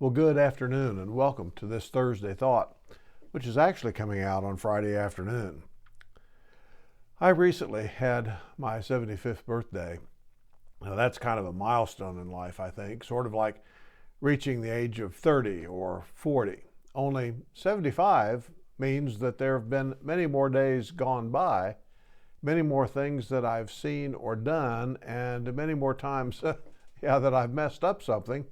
Well, good afternoon and welcome to this Thursday Thought, which is actually coming out on Friday afternoon. I recently had my 75th birthday. Now, that's kind of a milestone in life, I think, sort of like reaching the age of 30 or 40. Only 75 means that there have been many more days gone by, many more things that I've seen or done, and many more times that I've messed up something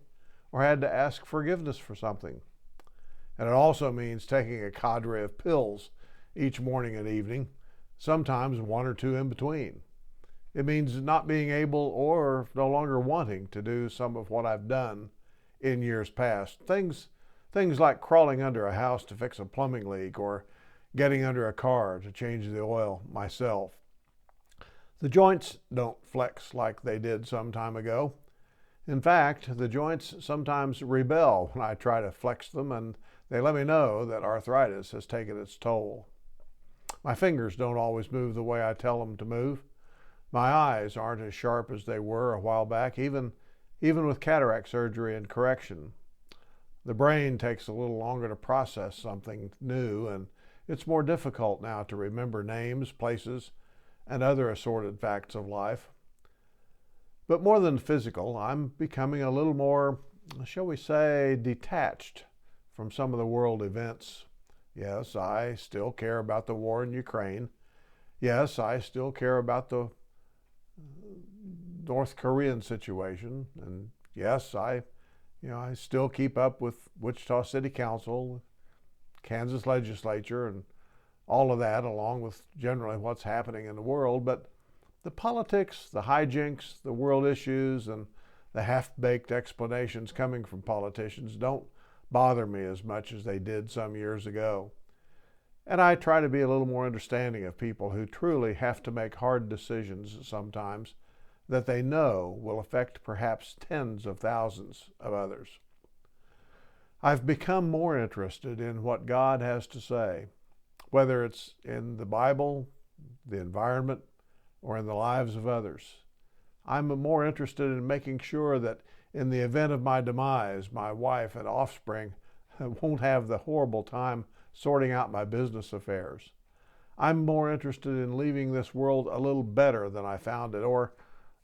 or had to ask forgiveness for something. And it also means taking a cadre of pills each morning and evening, sometimes one or two in between. It means not being able or no longer wanting to do some of what I've done in years past. Things like crawling under a house to fix a plumbing leak or getting under a car to change the oil myself. The joints don't flex like they did some time ago. In fact, the joints sometimes rebel when I try to flex them, and they let me know that arthritis has taken its toll. My fingers don't always move the way I tell them to move. My eyes aren't as sharp as they were a while back, even with cataract surgery and correction. The brain takes a little longer to process something new, and it's more difficult now to remember names, places, and other assorted facts of life. But more than physical, I'm becoming a little more, shall we say, detached from some of the world events. Yes, I still care about the war in Ukraine. Yes, I still care about the North Korean situation. And yes, I still keep up with Wichita City Council, Kansas legislature, and all of that, along with generally what's happening in the world. But the politics, the hijinks, the world issues, and the half-baked explanations coming from politicians don't bother me as much as they did some years ago. And I try to be a little more understanding of people who truly have to make hard decisions sometimes that they know will affect perhaps tens of thousands of others. I've become more interested in what God has to say, whether it's in the Bible, the environment, or in the lives of others. I'm more interested in making sure that in the event of my demise, my wife and offspring won't have the horrible time sorting out my business affairs. I'm more interested in leaving this world a little better than I found it, or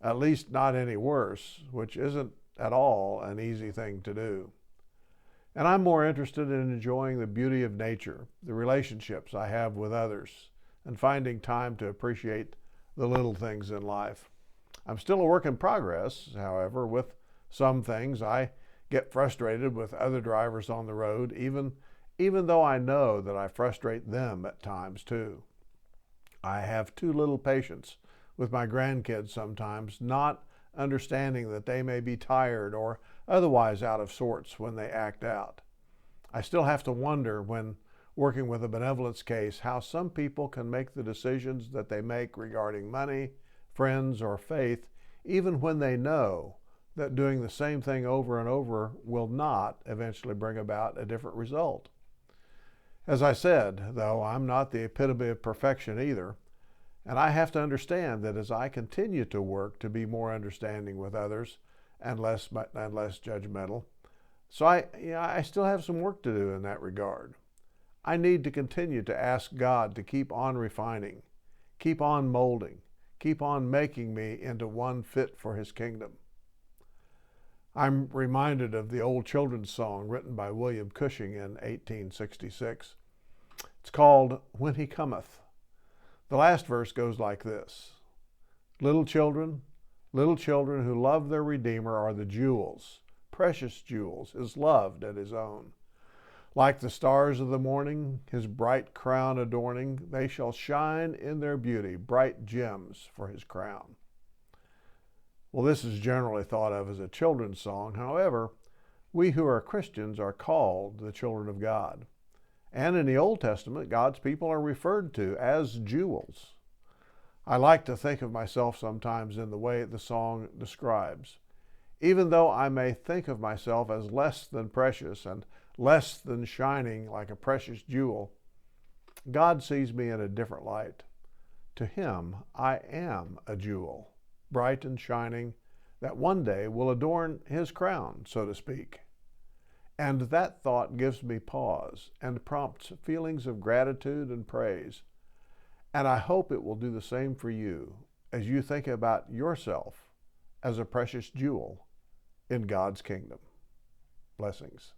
at least not any worse, which isn't at all an easy thing to do. And I'm more interested in enjoying the beauty of nature, the relationships I have with others, and finding time to appreciate the little things in life. I'm still a work in progress, however. With some things, I get frustrated with other drivers on the road, even though I know that I frustrate them at times too. I have too little patience with my grandkids sometimes, not understanding that they may be tired or otherwise out of sorts when they act out. I still have to wonder, when working with a benevolence case, how some people can make the decisions that they make regarding money, friends, or faith, even when they know that doing the same thing over and over will not eventually bring about a different result. As I said, though, I'm not the epitome of perfection either, and I have to understand that as I continue to work to be more understanding with others and less judgmental, so I still have some work to do in that regard. I need to continue to ask God to keep on refining, keep on molding, keep on making me into one fit for His kingdom. I'm reminded of the old children's song written by William Cushing in 1866. It's called When He Cometh. The last verse goes like this: little children who love their Redeemer are the jewels, precious jewels, His loved and His own. Like the stars of the morning, His bright crown adorning, they shall shine in their beauty, bright gems for His crown. Well, this is generally thought of as a children's song. However, we who are Christians are called the children of God. And in the Old Testament, God's people are referred to as jewels. I like to think of myself sometimes in the way the song describes. Even though I may think of myself as less than precious and less than shining like a precious jewel, God sees me in a different light. To Him, I am a jewel, bright and shining, that one day will adorn His crown, so to speak. And that thought gives me pause and prompts feelings of gratitude and praise. And I hope it will do the same for you as you think about yourself as a precious jewel in God's kingdom. Blessings.